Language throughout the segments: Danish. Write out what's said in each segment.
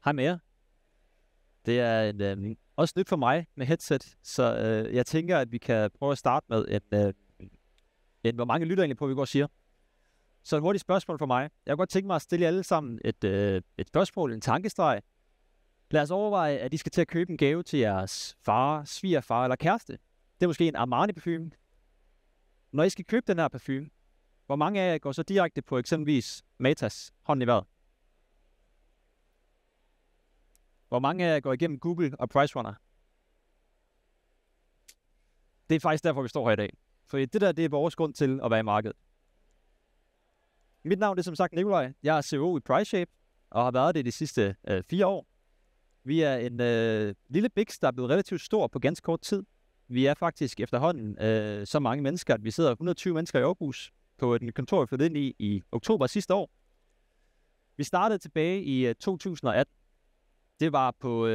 Hej med jer. Det er også nyt for mig med headset, så jeg tænker, at vi kan prøve at starte med hvor mange lytter egentlig på, vi går og siger. Så et hurtigt spørgsmål for mig. Jeg kunne godt tænke mig at stille jer alle sammen et spørgsmål, en tankestreg. Lad os overveje, at I skal til at købe en gave til jeres far, svigerfar eller kæreste. Det er måske en Armani-parfume. Når I skal købe den her parfume, hvor mange af jer går så direkte på eksempelvis Matas, hånden i vejret? Hvor mange af jer går igennem Google og PriceRunner? Det er faktisk derfor, vi står her i dag. For det er vores grund til at være i markedet. Mit navn er som sagt Nikolaj. Jeg er CEO i PriceShape og har været det de sidste 4 år. Vi er en lille biks, der er blevet relativt stor på ganske kort tid. Vi er faktisk efterhånden så mange mennesker, at vi sidder 120 mennesker i Aarhus på et kontor, vi flyttede ind i oktober sidste år. Vi startede tilbage i 2018. Det var på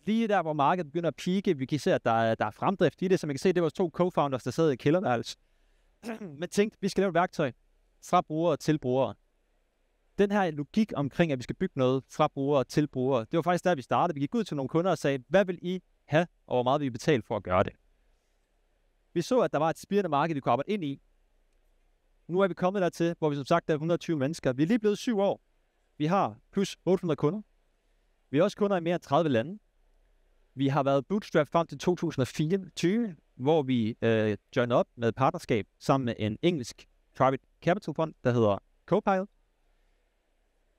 lige der, hvor markedet begynder at peake. Vi kan se, at der er fremdrift i det. Som I kan se, det var 2 co-founders, der sad i kælderværelse. Men tænkte, vi skal lave et værktøj fra brugere til brugere. Den her logik omkring, at vi skal bygge noget fra brugere til brugere, det var faktisk der, vi startede. Vi gik ud til nogle kunder og sagde, hvad vil I have, og hvor meget vil I betale for at gøre det? Vi så, at der var et spirende marked, vi kunne arbejde ind i. Nu er vi kommet dertil, hvor vi som sagt er 120 mennesker. Vi er lige blevet 7 år. Vi har plus 800 kunder. Vi har også kunder i mere end 30 lande. Vi har været bootstrap frem til 2024, hvor vi joined op med et partnerskab sammen med en engelsk private capital fund, der hedder Copilot.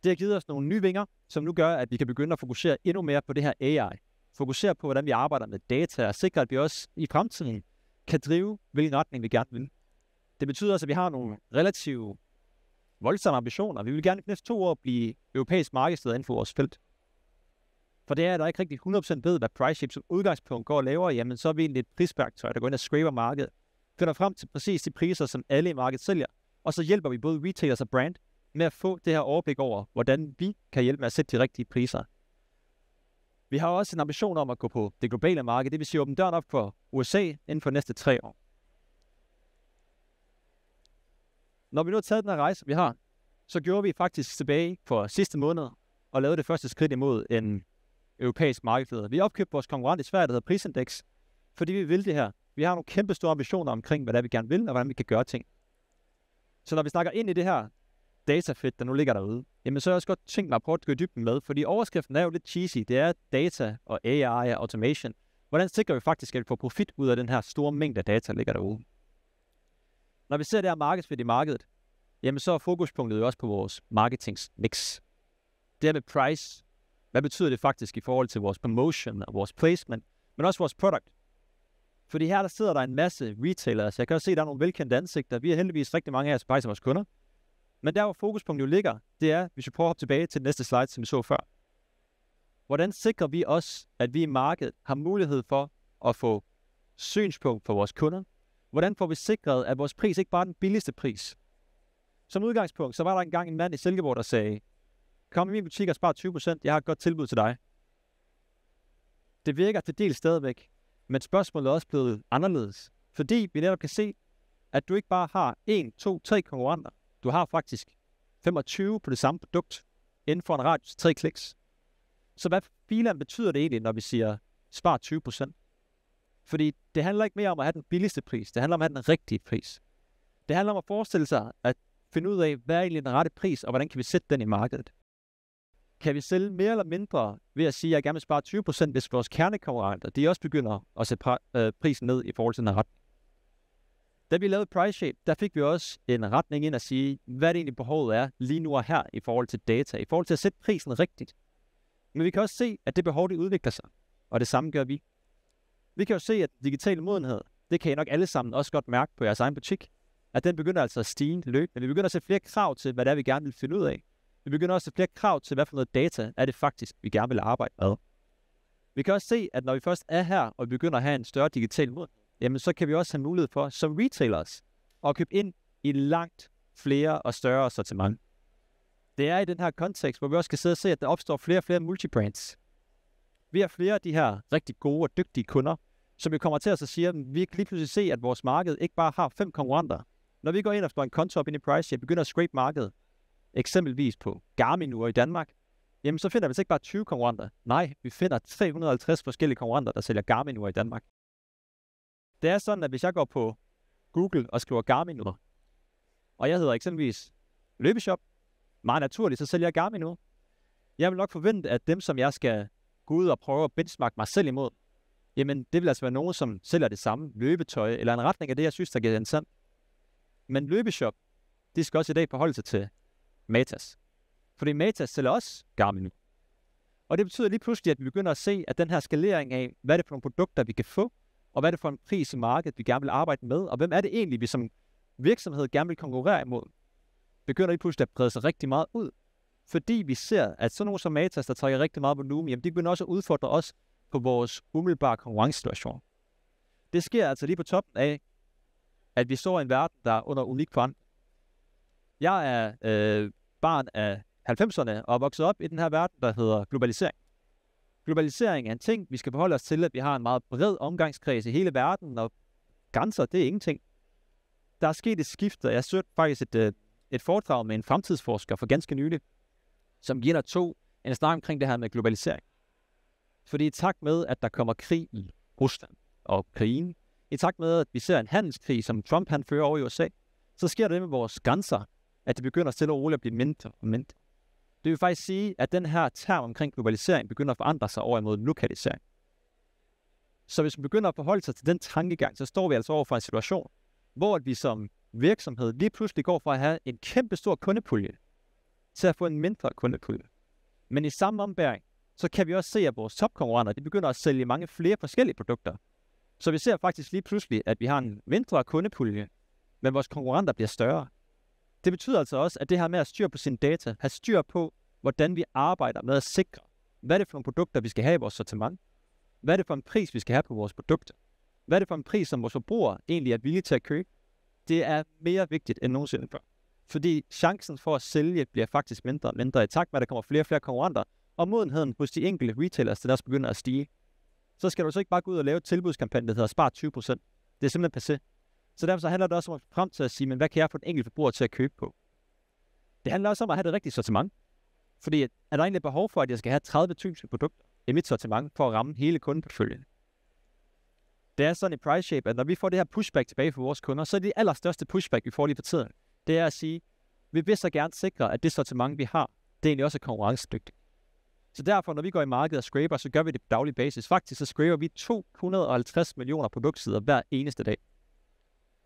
Det har givet os nogle nye vinger, som nu gør, at vi kan begynde at fokusere endnu mere på det her AI. Fokusere på, hvordan vi arbejder med data og sikre, at vi også i fremtiden kan drive, hvilken retning vi gerne vil. Det betyder også, at vi har nogle relativt voldsomme ambitioner. Vi vil gerne i næste 2 år blive europæisk markedsleder inden for vores felt. For det er, at der ikke rigtig 100% ved, hvad PriceShape som udgangspunkt går og laver, jamen så er vi egentlig et prisværktøj, der går ind og scraper markedet, finder frem til præcis de priser, som alle i markedet sælger, og så hjælper vi både retailers og brand med at få det her overblik over, hvordan vi kan hjælpe med at sætte de rigtige priser. Vi har også en ambition om at gå på det globale marked, det vil sige åbne døren op for USA inden for de næste 3 år. Når vi nu har taget den her rejse, vi har, så gjorde vi faktisk tilbage for sidste måned og lavede det første skridt imod en europæisk markedsleder. Vi har opkøbt vores konkurrent i Sverige, der hedder Prisindex, fordi vi vil det her. Vi har nogle kæmpe store ambitioner omkring, hvad det er, vi gerne vil, og hvordan vi kan gøre ting. Så når vi snakker ind i det her datafedt, der nu ligger derude, jamen så har jeg også godt tænkt mig at prøve at gå i dybden med, fordi overskriften er jo lidt cheesy. Det er data og AI og automation. Hvordan sikrer vi faktisk, at vi får profit ud af den her store mængde data, der ligger derude? Når vi ser det her markedsfedt i markedet, jamen så er fokuspunktet jo også på vores marketingsmix. Det er med price. Hvad betyder det faktisk i forhold til vores promotion og vores placement, men også vores product? Fordi her der sidder der en masse retailers. Jeg kan også se, at der er nogle velkendte ansigter. Vi har heldigvis rigtig mange af os faktisk vores kunder. Men der, hvor fokuspunktet jo ligger, det er, hvis vi prøver at hoppe tilbage til den næste slide, som vi så før. Hvordan sikrer vi os, at vi i markedet har mulighed for at få synspunkt for vores kunder? Hvordan får vi sikret, at vores pris ikke bare er den billigste pris? Som udgangspunkt, så var der engang en mand i Silkeborg, der sagde, kom i min butik og spar 20%, jeg har et godt tilbud til dig. Det virker til del stadigvæk, men spørgsmålet er også blevet anderledes. Fordi vi netop kan se, at du ikke bare har 1, 2, 3 konkurrenter. Du har faktisk 25 på det samme produkt, inden for en radius 3 kliks. Så hvad filan betyder det egentlig, når vi siger spar 20%? Fordi det handler ikke mere om at have den billigste pris, det handler om at have den rigtige pris. Det handler om at forestille sig at finde ud af, hvad er egentlig den rette pris, og hvordan kan vi sætte den i markedet. Kan vi sælge mere eller mindre ved at sige, at jeg gerne vil spare 20%, hvis vores kernekonkurrenter, de også begynder at sætte prisen ned i forhold til den retning. Da vi lavede PriceShape, der fik vi også en retning ind at sige, hvad det egentlig behovet er lige nu og her i forhold til data, i forhold til at sætte prisen rigtigt. Men vi kan også se, at det behov, det udvikler sig, og det samme gør vi. Vi kan jo se, at digital modenhed, det kan I nok alle sammen også godt mærke på jeres egen butik, at den begynder altså at stige løbende. Vi begynder at sætte flere krav til, hvad det er, vi gerne vil finde ud af. Vi begynder også at sætte flere krav til, hvad for noget data er det faktisk, vi gerne vil arbejde med. Vi kan også se, at når vi først er her, og vi begynder at have en større digital modenhed, jamen så kan vi også have mulighed for, som retailers, at købe ind i langt flere og større sortiment. Det er i den her kontekst, hvor vi også kan sidde og se, at der opstår flere og flere multibrands. Vi har flere af de her rigtig gode og dygtige kunder, som vi kommer til os og siger, at vi kan lige pludselig se, at vores marked ikke bare har 5 konkurrenter. Når vi går ind og slår en konto op ind i PriceShape, begynder at scrape markedet, eksempelvis på Garmin nu i Danmark, jamen så finder vi ikke bare 20 konkurrenter. Nej, vi finder 350 forskellige konkurrenter, der sælger Garmin-ure i Danmark. Det er sådan, at hvis jeg går på Google og skriver Garmin-ure, og jeg hedder eksempelvis Løbeshop, meget naturligt, så sælger jeg Garmin-ure. Jeg vil nok forvente, at dem, som jeg skal gå ud og prøve at benchmarke mig selv imod, jamen det vil altså være nogen, som sælger det samme løbetøj, eller en retning af det, jeg synes, der giver interessant. Men Løbeshop, de skal også i dag forholde sig til Matas. Fordi Matas sælger også Garmin. Og det betyder lige pludselig, at vi begynder at se, at den her skalering af, hvad er det for nogle produkter, vi kan få, og hvad er det for en pris i markedet, vi gerne vil arbejde med, og hvem er det egentlig, vi som virksomhed gerne vil konkurrere imod, begynder lige pludselig at brede sig rigtig meget ud. Fordi vi ser, at sådan nogle som Matas, der trækker rigtig meget volumen, jamen de begynder også at udfordre os på vores umiddelbare konkurrencesituation. Det sker altså lige på toppen af, at vi står i en verden, der er under unik forandring. Jeg er barn af 90'erne og er vokset op i den her verden, der hedder globalisering. Globalisering er en ting, vi skal forholde os til, at vi har en meget bred omgangskreds i hele verden, og grænser, det er ingenting. Der er sket et skift, og jeg så faktisk et foredrag med en fremtidsforsker for ganske nylig, som giver en snak omkring det her med globalisering. Fordi i takt med, at der kommer krig i Rusland og Ukraine, i takt med, at vi ser en handelskrig, som Trump han fører over i USA, så sker det med vores grænser, at det begynder stille og roligt at blive mindre og mindre. Det vil faktisk sige, at den her term omkring globalisering begynder at forandre sig over imod lokalisering. Så hvis man begynder at forholde sig til den tankegang, så står vi altså over for en situation, hvor vi som virksomhed lige pludselig går fra at have en kæmpe stor kundepulje til at få en mindre kundepulje. Men i samme ombæring, så kan vi også se, at vores topkonkurrenter, de begynder at sælge mange flere forskellige produkter. Så vi ser faktisk lige pludselig, at vi har en mindre kundepulje, men vores konkurrenter bliver større. Det betyder altså også, at det her med at styre på sine data, have styr på, hvordan vi arbejder med at sikre, hvad er det for nogle produkter, vi skal have i vores sortiment, hvad er det for en pris, vi skal have på vores produkter, hvad er det for en pris, som vores forbrugere egentlig er villige til at købe, det er mere vigtigt end nogensinde før. Fordi chancen for at sælge bliver faktisk mindre og mindre i takt med, at der kommer flere og flere konkurrenter, og modenheden hos de enkelte retailers, der også begynder at stige. Så skal du så ikke bare gå ud og lave et tilbudskampagne, der hedder spar 20%. Det er simpelthen passé. Så derfor så handler det også om at frem til at sige, men hvad kan jeg få den enkelte forbruger til at købe på? Det handler også om at have det rigtige sortiment. Fordi er der egentlig behov for, at jeg skal have 30.000 produkter i mit sortiment for at ramme hele kundeportføljen? Det er sådan i price shape, at når vi får det her pushback tilbage fra vores kunder, så er det allerstørste pushback, vi får lige på tiden. Det er at sige, vi vil så gerne sikre, at det sortiment, vi har, det egentlig også er konkurrencedygtigt. Så derfor, når vi går i markedet og scraper, så gør vi det på daglig basis. Faktisk så scraper vi 250 millioner produktsider hver eneste dag.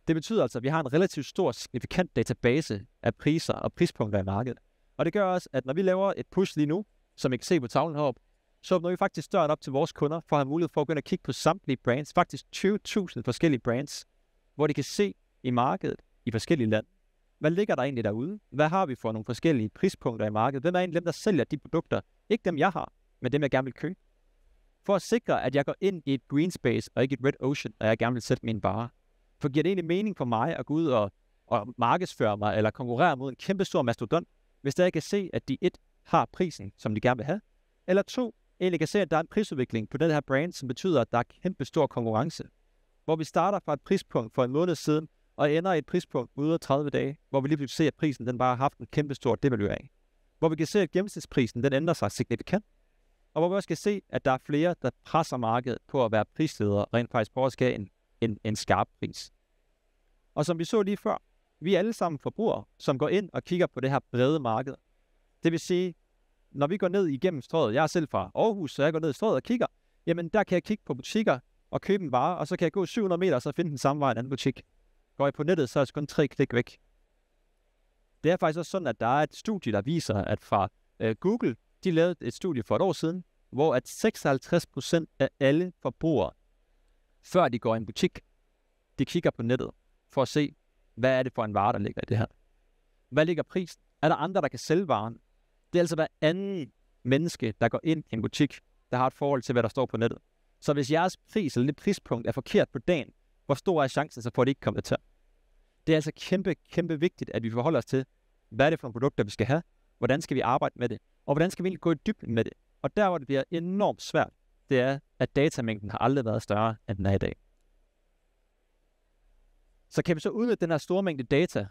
Det betyder altså, at vi har en relativt stor, signifikant database af priser og prispunkter i markedet. Og det gør også, at når vi laver et push lige nu, som I kan se på tavlen heroppe, så åbner vi faktisk døren op til vores kunder for at have mulighed for at gå ind og kigge på samtlige brands, faktisk 20.000 forskellige brands, hvor de kan se i markedet i forskellige lande. Hvad ligger der egentlig derude? Hvad har vi for nogle forskellige prispunkter i markedet? Hvem er egentlig dem, der sælger de produkter? Ikke dem, jeg har, men dem, jeg gerne vil købe. For at sikre, at jeg går ind i et green space og ikke et red ocean, og jeg gerne vil sætte mine varer. For giver det egentlig mening for mig at gå ud og markedsføre mig eller konkurrere mod en kæmpe stor mastodont, hvis jeg kan se, at de 1 har prisen, som de gerne vil have, eller 2 egentlig kan se, at der er en prisudvikling på den her brand, som betyder, at der er kæmpe stor konkurrence. Hvor vi starter fra et prispunkt for en måned siden, og ender i et prispunkt ude af 30 dage, hvor vi lige pludselig ser, at prisen den bare har haft en kæmpe stor devaluering. Hvor vi kan se, at gennemsnitsprisen den ændrer sig signifikant, og hvor vi også kan se, at der er flere, der presser markedet på at være prisledere, rent faktisk på at skabe en skarp pris. Og som vi så lige før, vi er alle sammen forbrugere, som går ind og kigger på det her brede marked. Det vil sige, når vi går ned igennem Strøget, jeg er selv fra Aarhus, så jeg går ned i Strøget og kigger, jamen der kan jeg kigge på butikker og købe en vare, og så kan jeg gå 700 meter og så finde den samme vej i en anden butik. Går jeg på nettet, så er det kun 3 klik væk. Det er faktisk også sådan, at der er et studie, der viser, at fra Google, de lavede et studie for et år siden, hvor at 56% af alle forbrugere, før de går i en butik, de kigger på nettet for at se, hvad er det for en vare, der ligger i det her. Hvad ligger prisen? Er der andre, der kan sælge varen? Det er altså hver anden menneske, der går ind i en butik, der har et forhold til, hvad der står på nettet. Så hvis jeres pris eller det prispunkt er forkert på dagen, hvor stor er chancen så for, at det ikke kommer til? Det er altså kæmpe vigtigt, at vi forholder os til, hvad er det for nogle produkter, vi skal have, hvordan skal vi arbejde med det, og hvordan skal vi egentlig gå i dybden med det. Og der, hvor det bliver enormt svært, det er, at datamængden har aldrig været større, end den er i dag. Så kan vi så udnytte den her store mængde data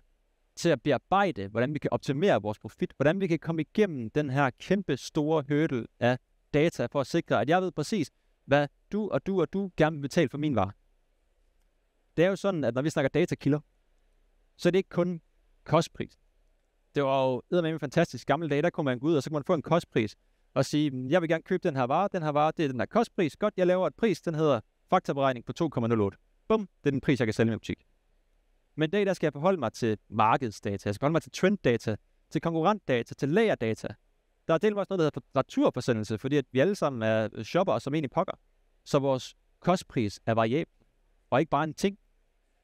til at bearbejde, hvordan vi kan optimere vores profit, hvordan vi kan komme igennem den her kæmpe store hurdle af data, for at sikre, at jeg ved præcis, hvad du og du gerne vil betale for min vare. Det er jo sådan, at når vi snakker datakilder, så er det ikke kun kostpris. Det var jo eddermame fantastisk gamle dage, der kunne man gå ud, og så kunne man få en kostpris, og sige, jeg vil gerne købe den her vare, det er den her kostpris, godt, jeg laver et pris, den hedder faktaberegning på 2,08. Bum, det er den pris, jeg kan sælge i min butik. Men i dag, der skal jeg forholde mig til markedsdata, jeg skal forholde mig til trenddata, til konkurrentdata, til lagerdata. Der er dels også noget, der hedder returforsendelse, fordi at vi alle sammen er shopper, som egentlig pokker. Så vores kostpris er variabel, og ikke bare en ting.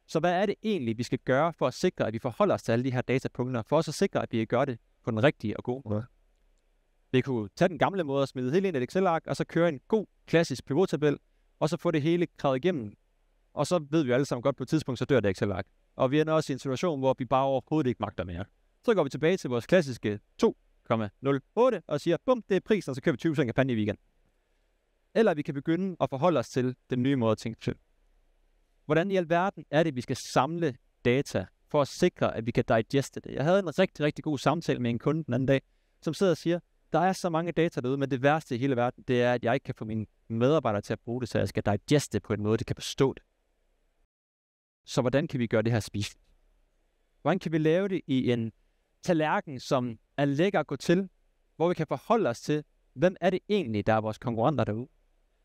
Så hvad er det egentlig, vi skal gøre for at sikre, at vi forholder os til alle de her datapunkter, for også at sikre, at vi gør det på den rigtige og gode måde? Vi kunne tage den gamle måde og smide helt ind i et Excel-ark, og så køre en god, klassisk pivottabel, og så få det hele krævet igennem. Og så ved vi alle sammen godt på et tidspunkt, så dør det Excel-ark. Og vi er også i en situation, hvor vi bare overhovedet ikke magter mere. Så går vi tilbage til vores klassiske 2,08 og siger, bum, det er prisen, og så kører vi 20% kampagne i weekend. Eller vi kan begynde at forholde os til den nye måde at tænke til. Hvordan i alverden er det, vi skal samle data for at sikre, at vi kan digeste det? Jeg havde en rigtig, rigtig god samtale med en kunde den anden dag, som sidder og siger, der er så mange data derude, men det værste i hele verden, det er, at jeg ikke kan få mine medarbejdere til at bruge det, så jeg skal digeste det på en måde, de kan forstå det. Så hvordan kan vi gøre det her spiseligt? Hvordan kan vi lave det i en tallerken, som er lækker at gå til, hvor vi kan forholde os til, hvem er det egentlig, der er vores konkurrenter derude?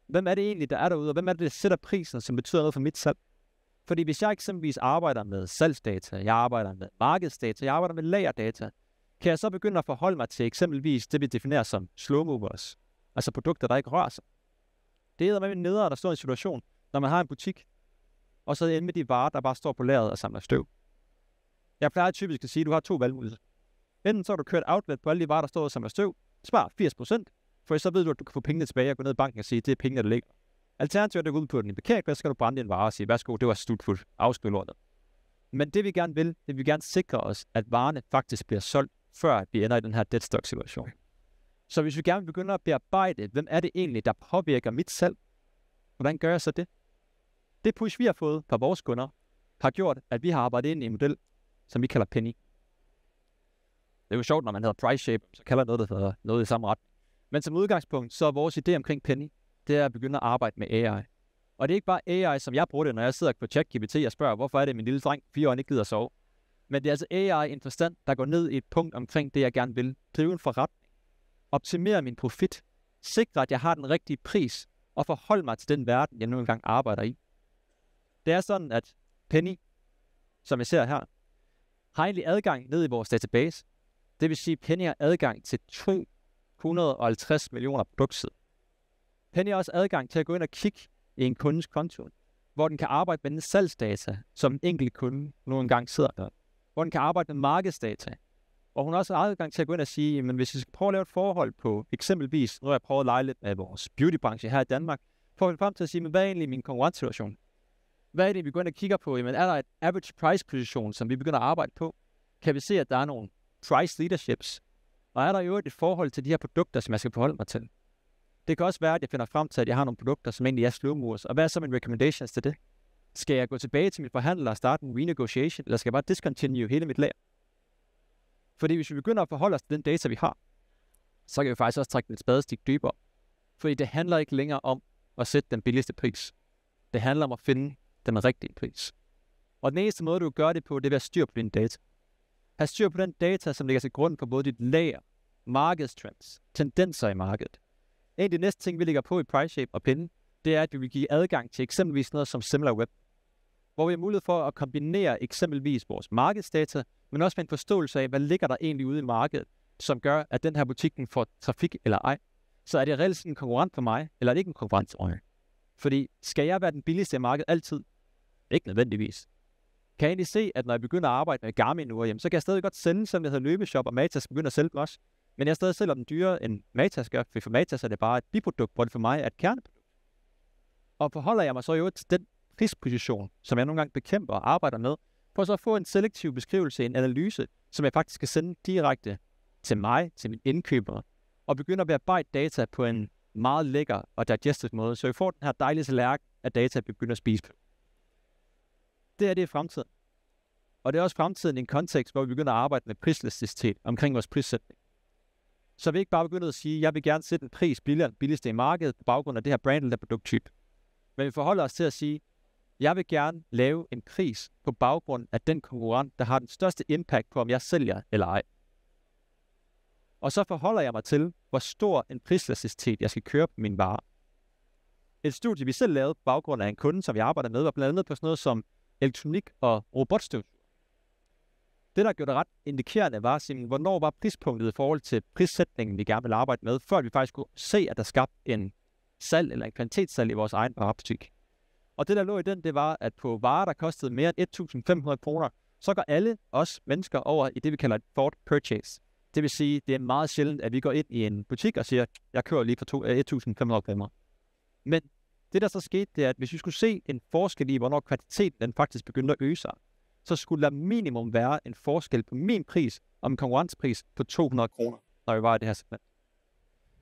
Hvem er det egentlig, der er derude, og hvem er det, der sætter prisen, som betyder noget for mit salg? Fordi hvis jeg eksempelvis arbejder med salgsdata, jeg arbejder med markedsdata, jeg arbejder med lagerdata, kan jeg så begynde at forholde mig til eksempelvis det, vi definerer som slow movers, altså produkter, der ikke rører sig. Det er med en nedre, der står i en situation, når man har en butik, og så er det med de varer, der bare står på lageret og samler støv. Jeg plejer typisk at sige, at du har 2 valgmuligheder. Enten så har du kørt outlet på alle de varer, der står og samler støv, spar 80%, for så ved du, at du kan få pengene tilbage og gå ned i banken og sige, at det er pengene, der ligger. Alternativt er det at gå ud på den i parkeringsplads, så skal du brænde din vare og sige, værsgo, det var slutfuldt, afskriv lortet. Men det vi gerne vil, det vi gerne sikre os, at varerne faktisk bliver solgt, før vi ender i den her deadstock-situation. Så hvis vi gerne vil begynde at bearbejde, hvem er det egentlig, der påvirker mit salg, hvordan gør jeg så det? Det push, vi har fået fra vores kunder, har gjort, at vi har arbejdet ind i en model, som vi kalder Penny. Det er jo sjovt, når man hedder Price Shape, så kalder noget, der hedder noget i samme retning. Men som udgangspunkt, så er vores idé omkring Penny, det er at begynde at arbejde med AI. Og det er ikke bare AI, som jeg bruger det, når jeg sidder på ChatGPT og spørger, hvorfor er det, min lille dreng 4 år ikke gider sove. Men det er altså AI i en forstand, der går ned i et punkt omkring det, jeg gerne vil. Drive en forretning. Optimere min profit. Sikre, at jeg har den rigtige pris. Og forholde mig til den verden, jeg nu engang arbejder i. Det er sådan, at Penny, som jeg ser her, har egentlig adgang ned i vores database. Det vil sige, at Penny har adgang til 250 millioner produktsider. Penny har også adgang til at gå ind og kigge i en kundes konto, hvor den kan arbejde med den salgsdata, som en enkelt kunde nu engang sidder der. Hvor den kan arbejde med markedsdata. Og hun har også adgang til at gå ind og sige, men hvis vi skal prøve at lave et forhold på eksempelvis, nu har jeg prøvet at lege lidt med vores beautybranche her i Danmark, får vi frem til at sige, men hvad er egentlig min konkurrencesituation? Hvad er det, vi går ind og kigger på? Jamen, er der et average price position, som vi begynder at arbejde på? Kan vi se, at der er nogle price leaderships? Og er der jo et forhold til de her produkter, som jeg skal forholde mig til? Det kan også være, at jeg finder frem til, at jeg har nogle produkter, som egentlig er slow movers. Og hvad er så mine recommendations til det? Skal jeg gå tilbage til min forhandler og starte en renegotiation, eller skal jeg bare discontinue hele mit lager? Fordi hvis vi begynder at forholde os til den data, vi har, så kan vi faktisk også trække den et spadestik dybere. Fordi det handler ikke længere om at sætte den billigste pris. Det handler om at finde den rigtige pris. Og den eneste måde, du gør det på, det er ved at styre på dine data. Have styr på den data, som ligger til grund for både dit lager, markedstrends, tendenser i markedet. En af de næste ting, vi ligger på i PriceShape og Penny, det er, at vi vil give adgang til eksempelvis noget som SimilarWeb, hvor vi har mulighed for at kombinere eksempelvis vores markedsdata, men også med en forståelse af, hvad ligger der egentlig ude i markedet, som gør, at den her butikken får trafik eller ej. Så er det reelt en konkurrent for mig, eller er det ikke en konkurrent til mig? Fordi skal jeg være den billigste i markedet altid? Ikke nødvendigvis. Kan jeg egentlig se, at når jeg begynder at arbejde med Garmin nu, så kan jeg stadig godt sælge, som det hedder Løbeshop, og Matas begynder at sælge dem også. Men jeg stadig sælger dem dyrere end Matas gør, for Matas er det bare et biprodukt, hvor det for mig er et kerneprodukt. Og forholder jeg mig så jo til den prisposition, som jeg nogle gange bekæmper og arbejder med, for så at få en selektiv beskrivelse, en analyse, som jeg faktisk kan sende direkte til mig, til mine indkøbere, og begynde at bearbejde data på en meget lækker og digested måde, så vi får den her dejlige tallerken af data, vi begynder at spise på. Det er det i fremtiden. Og det er også fremtiden i en kontekst, hvor vi begynder at arbejde med priselasticitet omkring vores prissætning. Så vi ikke bare begynder at sige, at jeg vil gerne sætte en pris billigste i markedet på baggrund af det her brand eller produkttype. Men vi forholder os til at sige, jeg vil gerne lave en pris på baggrund af den konkurrent, der har den største impact på, om jeg sælger eller ej. Og så forholder jeg mig til, hvor stor en priselasticitet jeg skal køre på mine varer. Et studie, vi selv lavede på baggrund af en kunde, som vi arbejder med, var blandt andet på sådan noget som elektronik og robotstøvsuger. Det, der gjorde det ret indikerende, var simpelthen, hvornår var prispunktet i forhold til prissætningen, vi gerne ville arbejde med, før vi faktisk kunne se, at der skabte en salg eller en kvalitetssalg i vores egen varebutik. Og det, der lå i den, det var, at på varer, der kostede mere end 1.500 kroner, så går alle os mennesker over i det, vi kalder et thought purchase. Det vil sige, det er meget sjældent, at vi går ind i en butik og siger, jeg kører lige for 1.500 kroner. Men det, der så skete, det er, at hvis vi skulle se en forskel i, hvornår kvaliteten den faktisk begyndte at øge sig, så skulle der minimum være en forskel på min pris og en konkurrencepris på 200 kroner, når vi var i det her segment.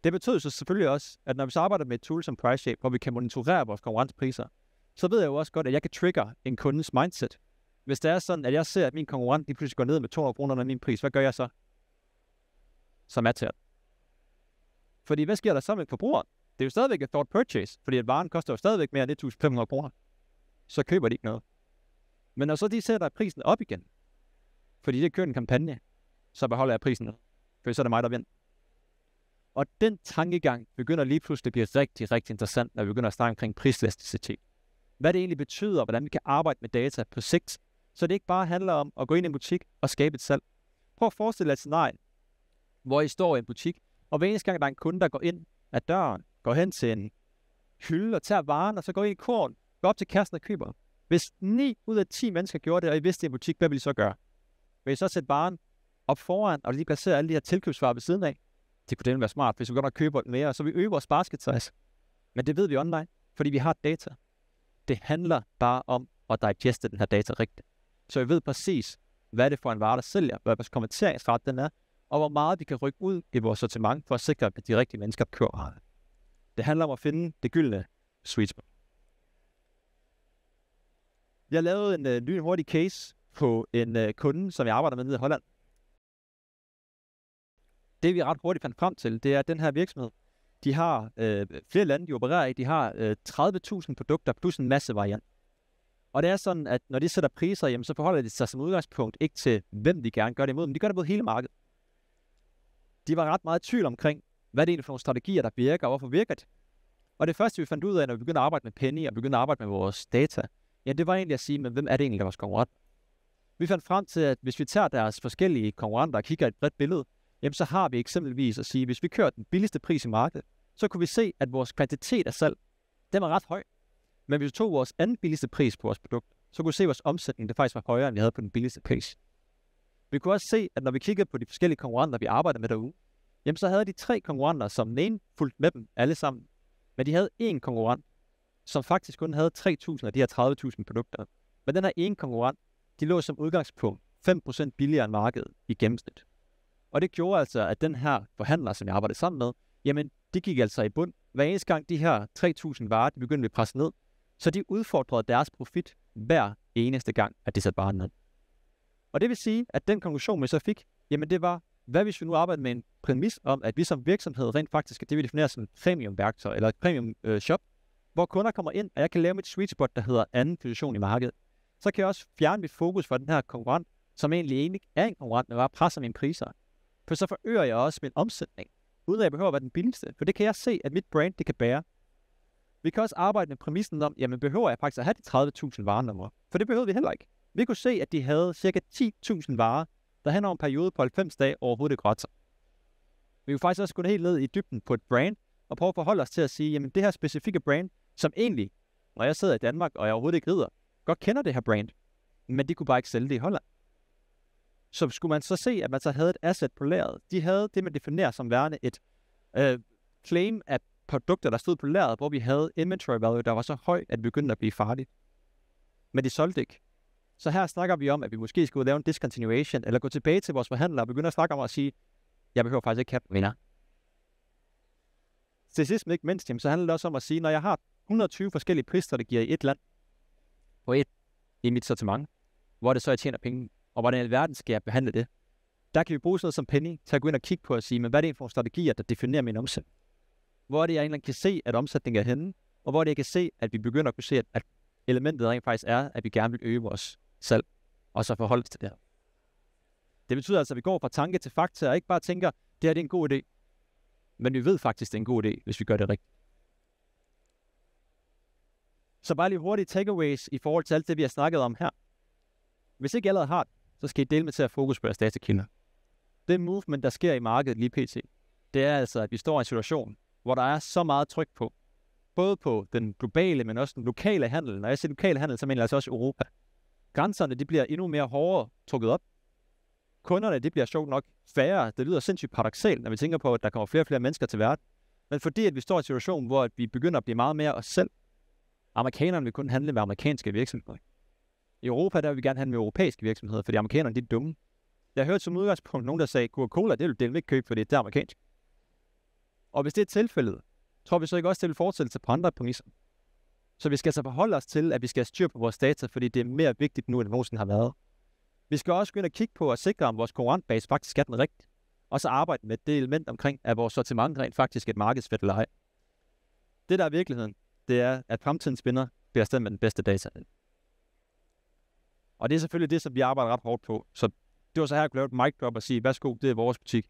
Det betød så selvfølgelig også, at når vi så arbejder med et tool som PriceShape, hvor vi kan monitorere vores konkurrencepriser, så ved jeg jo også godt, at jeg kan trigge en kundes mindset. Hvis det er sådan, at jeg ser, at min konkurrent lige pludselig går ned med 200 kroner under min pris, hvad gør jeg så? Så matcher det. Fordi hvad sker der så med forbrugeren? Det er jo stadigvæk et thought purchase, fordi at varen koster jo stadigvæk mere end 1.500 kroner. Så køber de ikke noget. Men når så de sætter prisen op igen, fordi det kører en kampagne, så beholder jeg prisen ned. For så er det mig, der vinder. Og den tankegang begynder lige pludselig at blive rigtig, rigtig interessant, når vi begynder at snakke omkring priselasticitet. Hvad det egentlig betyder, og hvordan vi kan arbejde med data på sigt, så det ikke bare handler om at gå ind i en butik og skabe et salg. Prøv at forestille dig et scenarie, hvor I står i en butik, og hver eneste gang, der er en kunde, der går ind ad døren, går hen til en hylde og tager varen, og så går I i korn, går op til kassen og køber. Hvis 9 ud af 10 mennesker gjorde det, og I vidste i en butik, hvad vil I så gøre? Vil I så sætte varen op foran, og lige placere alle de her tilkøbsvarer ved siden af? Det kunne det være smart, hvis vi godt nok køber mere, så vi øger vores basket size. Men det ved vi online, fordi vi har data. Det handler bare om at digeste den her data rigtigt. Så vi ved præcis, hvad det er for en vare, der sælger, hvad vores konverteringsret den er, og hvor meget vi kan rykke ud i vores sortiment for at sikre, at de rigtige mennesker kører varerne. Det handler om at finde det gyldne sweet spot. Jeg lavede en lynhurtig case på en kunde, som jeg arbejder med nede i Holland. Det vi ret hurtigt fandt frem til, det er, at den her virksomhed, de har flere lande, de opererer i. De har 30.000 produkter plus en masse variant. Og det er sådan, at når de sætter priser, jamen, så forholder de sig som udgangspunkt ikke til, hvem de gerne gør det imod, men de gør det mod hele markedet. De var ret meget i tvivl omkring, hvad det egentlig for nogle strategier, der virker, og hvorfor virker det. Og det første, vi fandt ud af, når vi begyndte at arbejde med Penny, og begyndte at arbejde med vores data, ja, det var egentlig at sige, men hvem er det egentlig, der var vores konkurrent? Vi fandt frem til, at hvis vi tager deres forskellige konkurrenter og kigger et bredt billede, jamen så har vi eksempelvis at sige, hvis vi kører den billigste pris i markedet, så kunne vi se, at vores kvantitet af salg, den var ret høj. Men hvis vi tog vores anden billigste pris på vores produkt, så kunne vi se, at vores omsætning det faktisk var højere, end vi havde på den billigste pris. Vi kunne også se, at når vi kiggede på de forskellige konkurrenter, vi arbejder med derude, jamen så havde de 3 konkurrenter, som den ene fulgte med dem alle sammen. Men de havde én konkurrent, som faktisk kun havde 3.000 af de her 30.000 produkter. Men den her ene konkurrent, de lå som udgangspunkt 5% billigere end markedet i gennemsnit. Og det gjorde altså, at den her forhandler, som jeg arbejdede sammen med, jamen de gik altså i bund. Hver eneste gang de her 3.000 varer, de begyndte at presse ned, så de udfordrede deres profit hver eneste gang, at de satte varen ned. Og det vil sige, at den konklusion, vi så fik, jamen det var, hvad hvis vi nu arbejder med en præmis om, at vi som virksomhed rent faktisk, det vi definerer som et premium-værktøj, eller et premium-shop, hvor kunder kommer ind, og jeg kan lave mit sweet spot, der hedder anden position i markedet. Så kan jeg også fjerne mit fokus fra den her konkurrent, som egentlig ikke er en konkurrent, men bare presser mine priser. For så forøger jeg også min omsætning, uden at jeg behøver at være den billigste. For det kan jeg se, at mit brand, det kan bære. Vi kan også arbejde med præmissen om, jamen behøver jeg faktisk at have de 30.000 varenumre? For det behøvede vi heller ikke. Vi kunne se, at de havde ca. 10.000 varer, der hen over en periode på 90 dage overhovedet ikke rette. Vi kunne faktisk også gå helt ned i dybden på et brand, og prøve at forholde os til at sige, jamen det her specifikke brand, som egentlig, når jeg sidder i Danmark, og jeg overhovedet ikke rider, godt kender det her brand, men de kunne bare ikke sælge det i Holland. Så skulle man så se, at man så havde et asset på lageret. De havde det, man definerer som værende et claim af produkter, der stod på lageret, hvor vi havde inventory value, der var så højt, at det begyndte at blive farligt. Men de solgte ikke. Så her snakker vi om, at vi måske skulle lave en discontinuation, eller gå tilbage til vores forhandlere og begynde at snakke om at sige, jeg behøver faktisk ikke have vinder. Til sidst, men ikke mindst, så handler det også om at sige, når jeg har 120 forskellige prisstrategier i et land, på et i mit sortiment, hvor er det så, jeg tjener penge, og hvordan i alverden skal jeg behandle det? Der kan vi bruge sådan noget som Penny til at gå ind og kigge på og sige, men hvad er det for nogle strategier, der definerer min omsætning? Hvor er det, jeg egentlig kan se, at omsætningen er henne, og hvor er det, jeg kan se, at vi begynder at kunne se, at elementet rent faktisk er, at vi gerne vil øge vores salg, og så forholde os til det her. Det betyder altså, at vi går fra tanke til fakta, og ikke bare tænker, det her det er en god idé, men vi ved faktisk, det er en god idé, hvis vi gør det rigtigt. Så bare lige hurtigt takeaways i forhold til alt det, vi har snakket om her. Hvis ikke I allerede har det, så skal I dele med til at fokus på jeres datakilder. Det movement, der sker i markedet lige pt., det er altså, at vi står i en situation, hvor der er så meget tryk på, både på den globale, men også den lokale handel. Når jeg siger lokale handel, så mener jeg altså også Europa. Grænserne, de bliver endnu mere hårdere trukket op. Kunderne, det bliver sjovt nok færre. Det lyder sindssygt paradoksalt, når vi tænker på, at der kommer flere og flere mennesker til verden. Men fordi at vi står i en situation, hvor vi begynder at blive meget mere os selv. Amerikanerne vil kun handle med amerikanske virksomheder. I Europa, der vil vi gerne handle med europæiske virksomheder, fordi amerikanerne, de er dumme. Jeg har hørt som udgangspunkt nogen, der sagde, Coca-Cola, det vil ikke købe, fordi det er amerikansk. Og hvis det er tilfældet, tror vi så ikke også, det vil fortsætte sig på andre præmisser. Så vi skal altså forholde os til, at vi skal have styr på vores data, fordi det er mere vigtigt nu, end det nogensinde har været. Vi skal også gå ind og kigge på og sikre, om vores konkurrentbase faktisk er den rigtige. Og så arbejde med det element omkring, at vores sortiment rent faktisk er et markedsfedt eller ej. Det, der er virkeligheden, det er, at fremtidens vinder bliver stemt med den bedste data. Og det er selvfølgelig det, som vi arbejder ret hårdt på. Så det var så her, jeg kunne lave et mic drop og sige, værsgo, det er vores butik.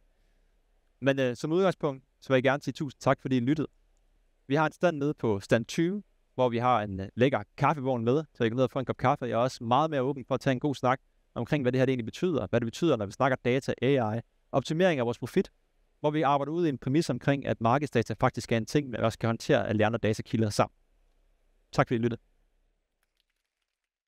Men som udgangspunkt, så vil jeg gerne sige tusind tak, fordi I lyttede. Vi har en stand nede på stand 20, hvor vi har en lækker kaffevogn med, så I kan ned og få en kop kaffe. Jeg er også meget mere åben for at tage en god snak omkring, hvad det her egentlig betyder. Hvad det betyder, når vi snakker data, AI, optimering af vores profit, hvor vi arbejder ud i en præmis omkring, at markedsdata faktisk er en ting, men også kan håndtere alle de andre datakilder sammen. Tak fordi I lyttede.